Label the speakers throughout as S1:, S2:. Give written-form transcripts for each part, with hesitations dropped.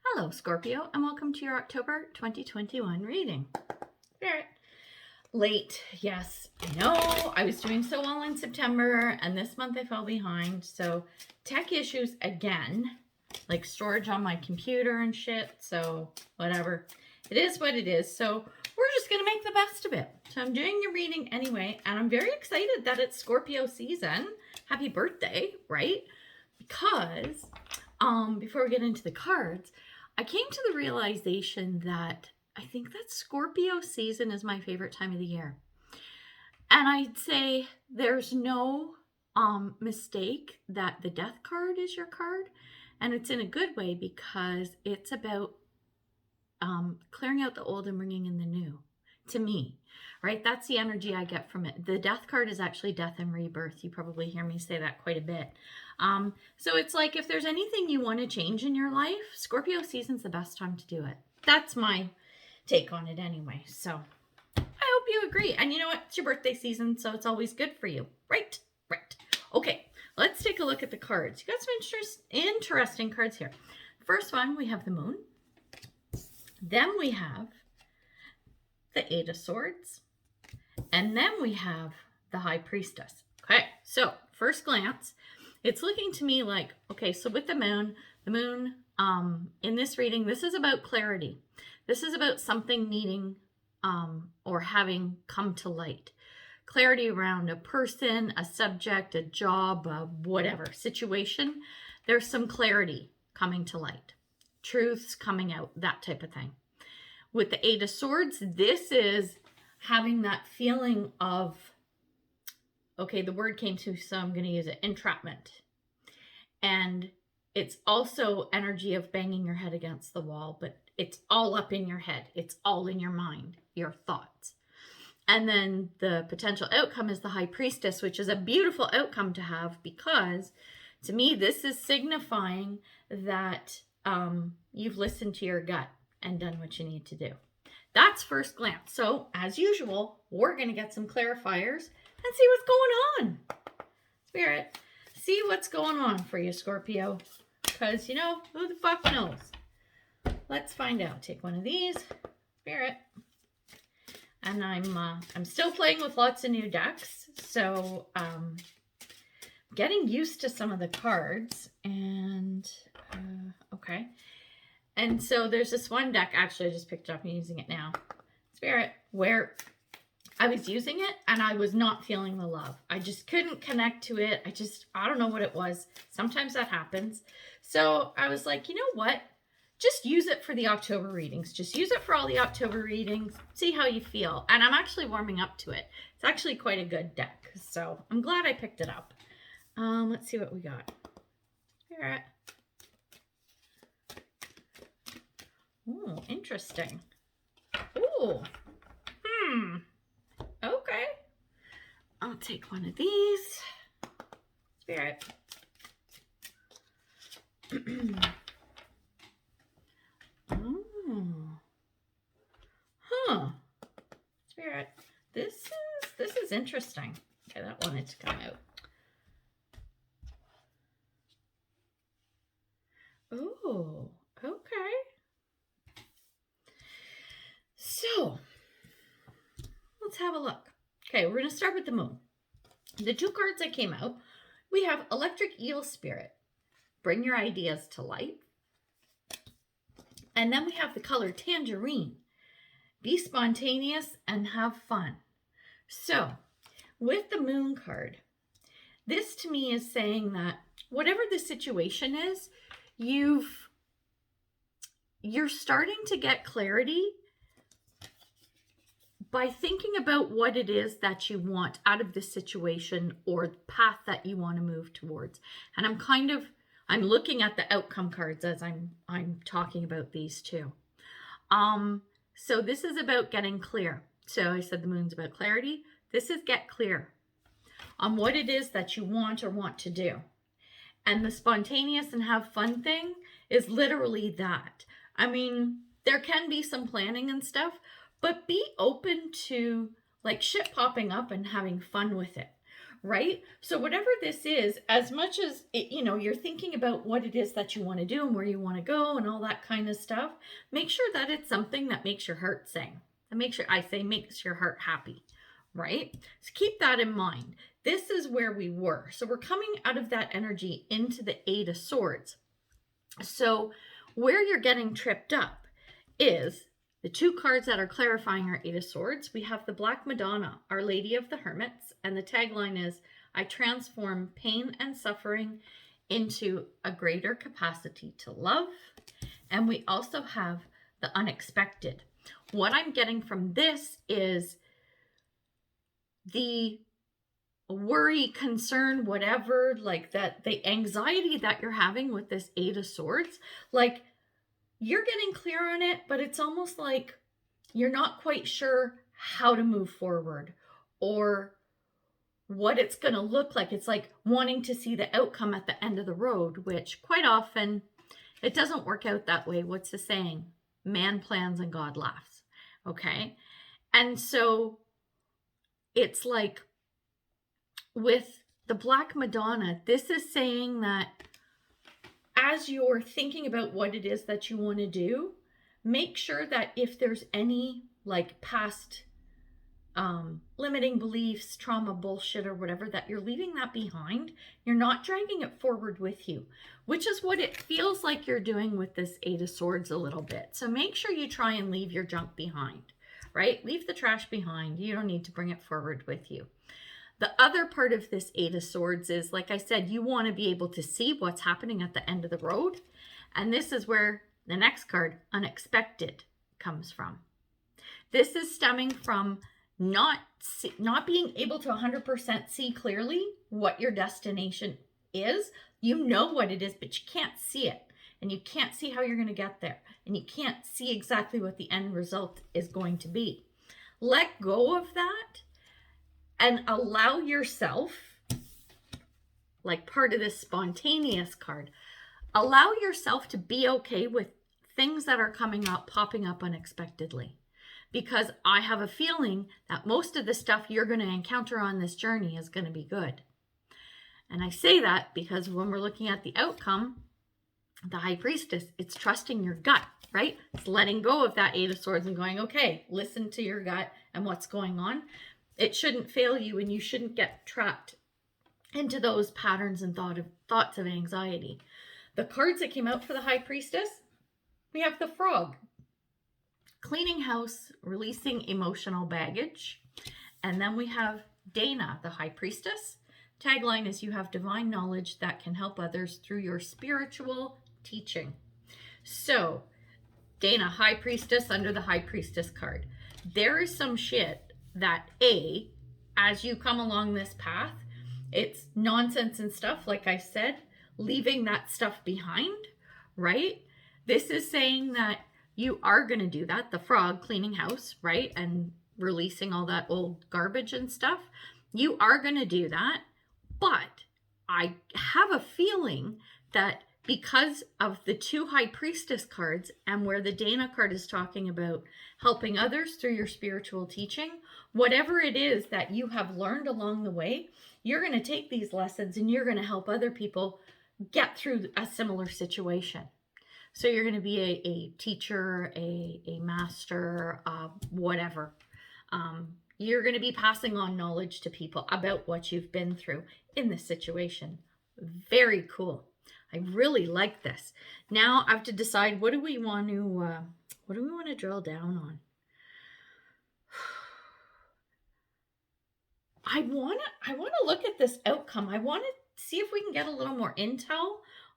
S1: Hello, Scorpio, and welcome to your October 2021 reading. Spirit. Late, yes, I know. I was doing so well in September, and this month I fell behind. So tech issues again, like storage on my computer and shit. So whatever. It is what it is. So we're just going to make the best of it. So I'm doing your reading anyway, and I'm very excited that it's Scorpio season. Happy birthday, right? Because before we get into the cards, I came to the realization that I think that Scorpio season is my favorite time of the year. And I'd say there's no mistake that the death card is your card. And it's in a good way because it's about clearing out the old and bringing in the new, to me, right? That's the energy I get from it. The death card is actually death and rebirth. You probably hear me say that quite a bit. So it's like if there's anything you want to change in your life, Scorpio season's the best time to do it. That's my take on it anyway. So I hope you agree. And you know what? It's your birthday season, so it's always good for you. Right? Right. Okay, let's take a look at the cards. You got some interesting cards here. First one, we have the moon. Then we have the Eight of Swords. And then we have the High Priestess. Okay, so first glance, it's looking to me like, okay, so with the moon, in this reading, this is about clarity. This is about something needing or having come to light. Clarity around a person, a subject, a job, whatever situation. There's some clarity coming to light. Truths coming out, that type of thing. With the Eight of Swords, this is having that feeling of, okay, the word came to, so I'm going to use it, entrapment. And it's also energy of banging your head against the wall, but it's all up in your head. It's all in your mind, your thoughts. And then the potential outcome is the High Priestess, which is a beautiful outcome to have because, to me, this is signifying that you've listened to your gut and done what you need to do. That's first glance. So, as usual, we're going to get some clarifiers and see what's going on. Spirit, see what's going on for you, Scorpio. Because, you know, who the fuck knows? Let's find out. Take one of these. Spirit. And I'm still playing with lots of new decks. So, getting used to some of the cards. And, okay. And so there's this one deck, actually I just picked it up and using it now, Spirit, where I was using it and I was not feeling the love. I just couldn't connect to it. I don't know what it was. Sometimes that happens. So I was like, you know what? Just use it for the October readings. Just use it for all the October readings. See how you feel. And I'm actually warming up to it. It's actually quite a good deck. So I'm glad I picked it up. Let's see what we got. Spirit. Oh, interesting. Oh, okay. I'll take one of these. Spirit. Oh. Huh. Spirit. This is interesting. Okay, that wanted to come out. Oh, okay. So, let's have a look. Okay, we're going to start with the moon. The two cards that came out, we have Electric Eel Spirit. Bring your ideas to light. And then we have the color Tangerine. Be spontaneous and have fun. So, with the moon card, this to me is saying that whatever the situation is, you're starting to get clarity by thinking about what it is that you want out of this situation or the path that you want to move towards. And I'm looking at the outcome cards as I'm talking about these two. So this is about getting clear. So I said the moon's about clarity. This is get clear on what it is that you want or want to do. And the spontaneous and have fun thing is literally that. I mean, there can be some planning and stuff, but be open to like shit popping up and having fun with it, right? So whatever this is, as much as it, you know, you're thinking about what it is that you want to do and where you want to go and all that kind of stuff, make sure that it's something that makes your heart sing. That makes your heart happy, right? So keep that in mind. This is where we were. So we're coming out of that energy into the Eight of Swords. So where you're getting tripped up is the two cards that are clarifying our Eight of Swords. We have the Black Madonna, Our Lady of the Hermits, and the tagline is, I transform pain and suffering into a greater capacity to love. And we also have the Unexpected. What I'm getting from this is the worry, concern, whatever, like that, the anxiety that you're having with this Eight of Swords, like you're getting clear on it, but it's almost like you're not quite sure how to move forward or what it's going to look like. It's like wanting to see the outcome at the end of the road, which quite often it doesn't work out that way. What's the saying? Man plans and God laughs. Okay. And so it's like with the Black Madonna, this is saying that as you're thinking about what it is that you want to do, make sure that if there's any like past limiting beliefs, trauma, bullshit, or whatever, that you're leaving that behind. You're not dragging it forward with you, which is what it feels like you're doing with this Eight of Swords a little bit. So make sure you try and leave your junk behind, right? Leave the trash behind. You don't need to bring it forward with you. The other part of this Eight of Swords is, like I said, you want to be able to see what's happening at the end of the road. And this is where the next card, Unexpected, comes from. This is stemming from not being able to 100% see clearly what your destination is. You know what it is, but you can't see it. And you can't see how you're going to get there. And you can't see exactly what the end result is going to be. Let go of that and allow yourself, like part of this spontaneous card, allow yourself to be okay with things that are coming up, popping up unexpectedly. Because I have a feeling that most of the stuff you're going to encounter on this journey is going to be good. And I say that because when we're looking at the outcome, the High Priestess, it's trusting your gut, right? It's letting go of that Eight of Swords and going, okay, listen to your gut and what's going on. It shouldn't fail you, and you shouldn't get trapped into those patterns and thoughts of anxiety. The cards that came out for the High Priestess, we have the Frog. Cleaning house, releasing emotional baggage. And then we have Dana, the High Priestess. Tagline is, you have divine knowledge that can help others through your spiritual teaching. So, Dana, High Priestess, under the High Priestess card. There is some shit that, as you come along this path, it's nonsense and stuff, like I said, leaving that stuff behind, right? This is saying that you are going to do that, the Frog, cleaning house, right? And releasing all that old garbage and stuff. You are going to do that. But I have a feeling that because of the two High Priestess cards and where the Dana card is talking about helping others through your spiritual teaching, whatever it is that you have learned along the way, you're going to take these lessons and you're going to help other people get through a similar situation. So you're going to be a teacher, a master, whatever. You're going to be passing on knowledge to people about what you've been through in this situation. Very cool. I really like this. Now I have to decide, what do we want to drill down on? I want to look at this outcome. I want to see if we can get a little more intel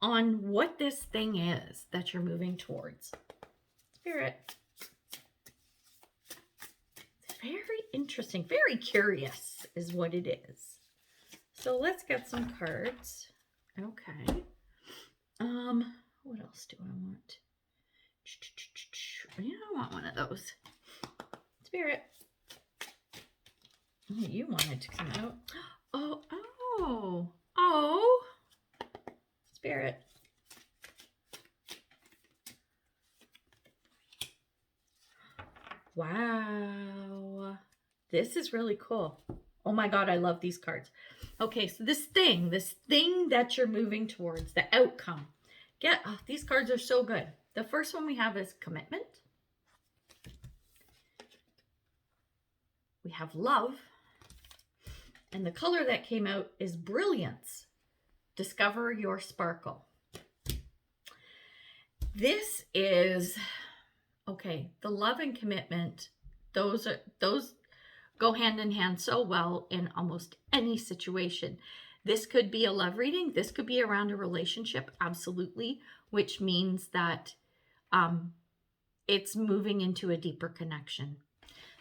S1: on what this thing is that you're moving towards. Spirit. It's very interesting, very curious is what it is. So let's get some cards. Okay. What else do I want? Yeah, I want one of those. Spirit. Oh, you wanted to come out. Oh. Spirit. Wow. This is really cool. Oh my God, I love these cards. Okay, so this thing that you're moving towards, the outcome. These cards are so good. The first one we have is commitment. We have love. And the color that came out is brilliance. Discover your sparkle. This is, okay, the love and commitment, those go hand in hand so well in almost any situation. This could be a love reading. This could be around a relationship, absolutely, which means that it's moving into a deeper connection.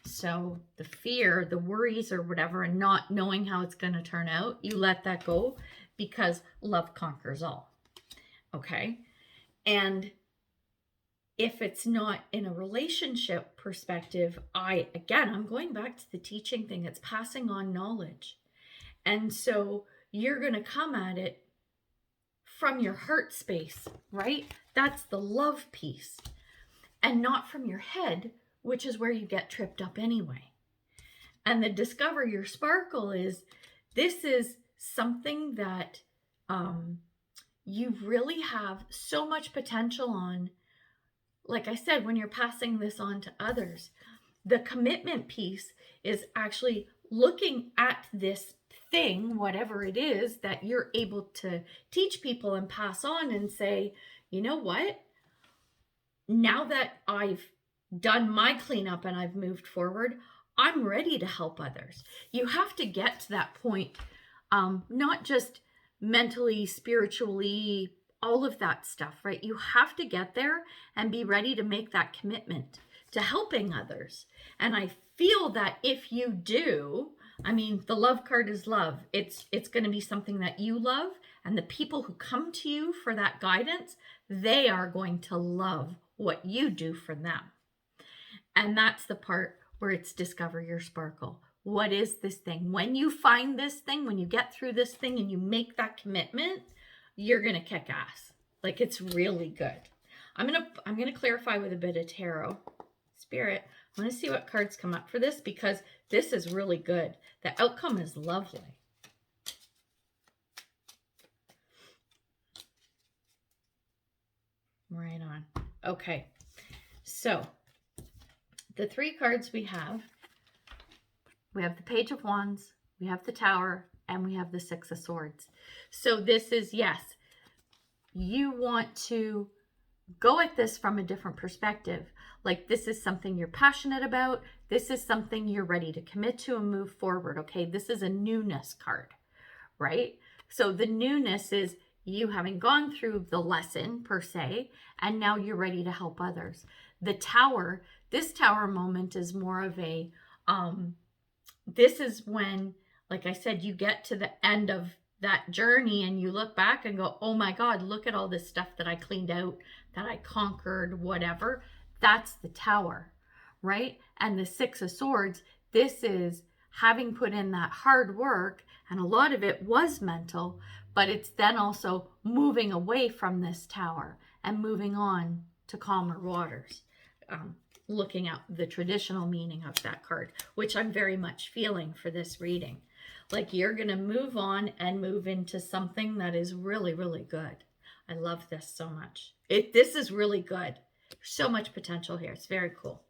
S1: So the fear, the worries or whatever, and not knowing how it's going to turn out, you let that go because love conquers all. Okay? And if it's not in a relationship perspective, I'm going back to the teaching thing. It's passing on knowledge. And so you're going to come at it from your heart space, right? That's the love piece. And not from your head, which is where you get tripped up anyway. And the discover your sparkle this is something that you really have so much potential on. Like I said, when you're passing this on to others, the commitment piece is actually looking at this thing, whatever it is, that you're able to teach people and pass on and say, you know what? Now that I've done my cleanup and I've moved forward, I'm ready to help others. You have to get to that point, not just mentally, spiritually, all of that stuff, right? You have to get there and be ready to make that commitment to helping others. And I feel that if you do, I mean, the love card is love. It's going to be something that you love, and the people who come to you for that guidance, they are going to love what you do for them. And that's the part where it's discover your sparkle. What is this thing? When you find this thing, when you get through this thing and you make that commitment, you're going to kick ass. Like, it's really good. I'm going to clarify with a bit of tarot. Spirit, I want to see what cards come up for this, because this is really good. The outcome is lovely. Right on. Okay. So, the three cards we have the Page of Wands, we have the Tower, and we have the Six of Swords. So this is, yes, you want to go at this from a different perspective. Like, this is something you're passionate about. This is something you're ready to commit to and move forward. Okay, this is a newness card, right? So the newness is you having gone through the lesson per se, and now you're ready to help others. The Tower, this Tower moment is more of a, this is when, like I said, you get to the end of that journey and you look back and go, oh my God, look at all this stuff that I cleaned out, that I conquered, whatever. That's the Tower, right? And the Six of Swords, this is having put in that hard work, and a lot of it was mental, but it's then also moving away from this Tower and moving on to calmer waters. Looking at the traditional meaning of that card, which I'm very much feeling for this reading. Like, you're going to move on and move into something that is really, really good. I love this so much. This is really good. So much potential here. It's very cool.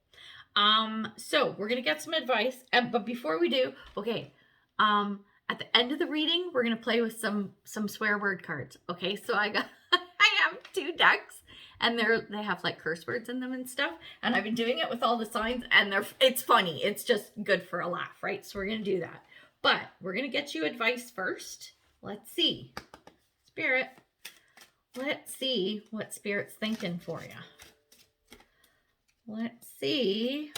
S1: So we're going to get some advice. But before we do, okay, at the end of the reading, we're going to play with some swear word cards. Okay, so I have 2 decks. And they have like curse words in them and stuff. And I've been doing it with all the signs, and it's funny. It's just good for a laugh, right? So we're going to do that. But we're going to get you advice first. Let's see. Spirit, let's see what Spirit's thinking for you. Let's see.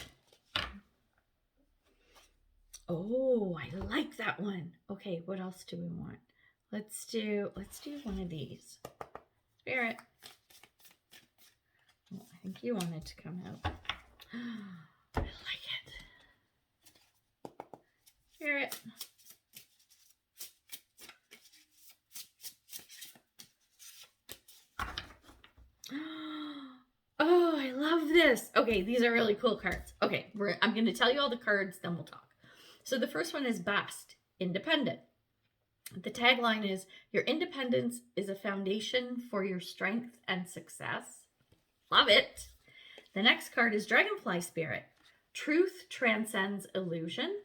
S1: Oh, I like that one. Okay, what else do we want? Let's do one of these. Spirit. Well, I think you wanted to come out. I like it. Spirit. Oh, I love this. Okay, these are really cool cards. Okay, I'm going to tell you all the cards, then we'll talk. So the first one is Bast, Independent. The tagline is, your independence is a foundation for your strength and success. Love it. The next card is Dragonfly Spirit. Truth transcends illusion.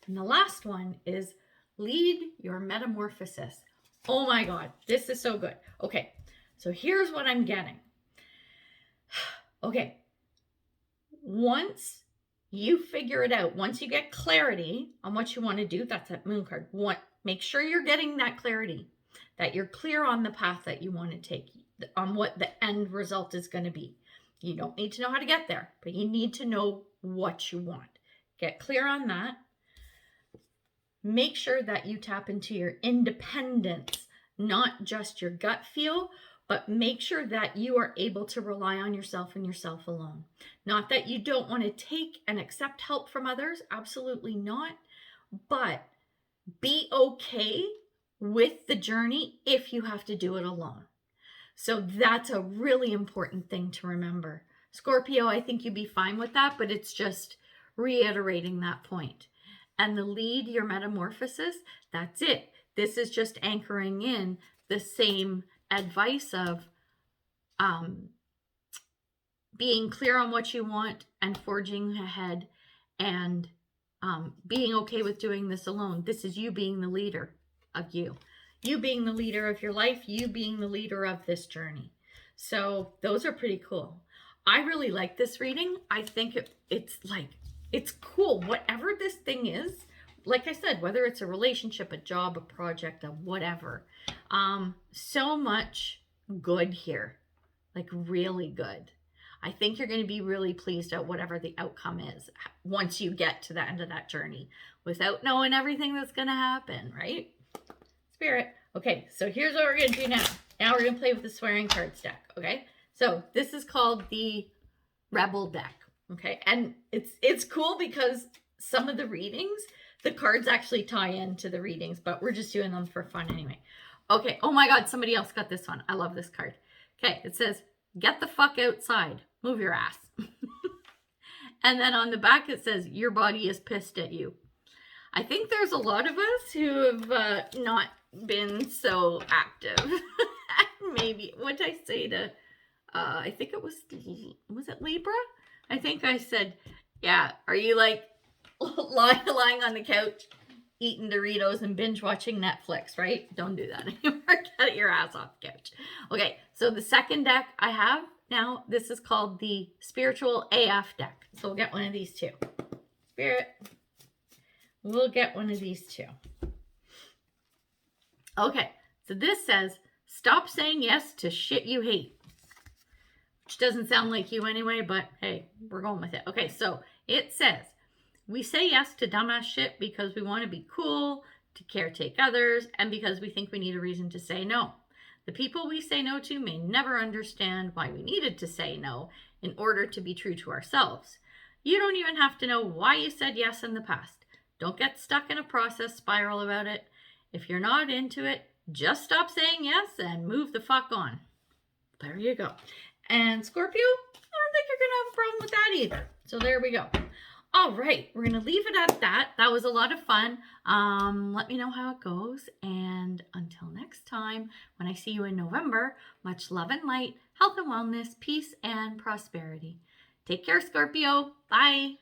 S1: And the last one is Lead Your Metamorphosis. Oh my God, this is so good. Okay, so here's what I'm getting. Okay, once you figure it out, once you get clarity on what you want to do, that's that moon card. Make sure you're getting that clarity, that you're clear on the path that you want to take, on what the end result is going to be. You don't need to know how to get there, but you need to know what you want. Get clear on that. Make sure that you tap into your independence, not just your gut feel, but make sure that you are able to rely on yourself and yourself alone. Not that you don't want to take and accept help from others, absolutely not, but be okay with the journey if you have to do it alone. So that's a really important thing to remember. Scorpio, I think you'd be fine with that, but it's just reiterating that point. And the Lead Your Metamorphosis, that's it. This is just anchoring in the same advice of being clear on what you want and forging ahead, and being okay with doing this alone. This is you being the leader of you. You being the leader of your life, you being the leader of this journey. So those are pretty cool. I really like this reading. I think it's cool. Whatever this thing is, like I said, whether it's a relationship, a job, a project, a whatever, so much good here, like really good. I think you're going to be really pleased at whatever the outcome is once you get to the end of that journey without knowing everything that's going to happen, right? Spirit. Okay, so here's what we're going to do now. Now we're going to play with the swearing cards deck, okay? So this is called the Rebel deck, okay? And it's cool because some of the readings, the cards actually tie into the readings, but we're just doing them for fun anyway. Okay, oh my God, somebody else got this one. I love this card. Okay, it says, get the fuck outside. Move your ass. And then on the back it says, your body is pissed at you. I think there's a lot of us who have not been so active. Maybe, what did I say to, I think it was it Libra? I think I said, yeah, are you like lying on the couch, eating Doritos and binge watching Netflix, right? Don't do that anymore. Get your ass off the couch. Okay, so the second deck I have now, this is called the Spiritual AF deck. So we'll get one of these two. Spirit, we'll get one of these two. Okay, so this says, stop saying yes to shit you hate. Which doesn't sound like you anyway, but hey, we're going with it. Okay, so it says, we say yes to dumbass shit because we want to be cool, to caretake others, and because we think we need a reason to say no. The people we say no to may never understand why we needed to say no in order to be true to ourselves. You don't even have to know why you said yes in the past. Don't get stuck in a process spiral about it. If you're not into it, just stop saying yes and move the fuck on. There you go. And Scorpio, I don't think you're going to have a problem with that either. So there we go. All right, we're going to leave it at that. That was a lot of fun. Let me know how it goes. And until next time, when I see you in November, much love and light, health and wellness, peace and prosperity. Take care, Scorpio. Bye.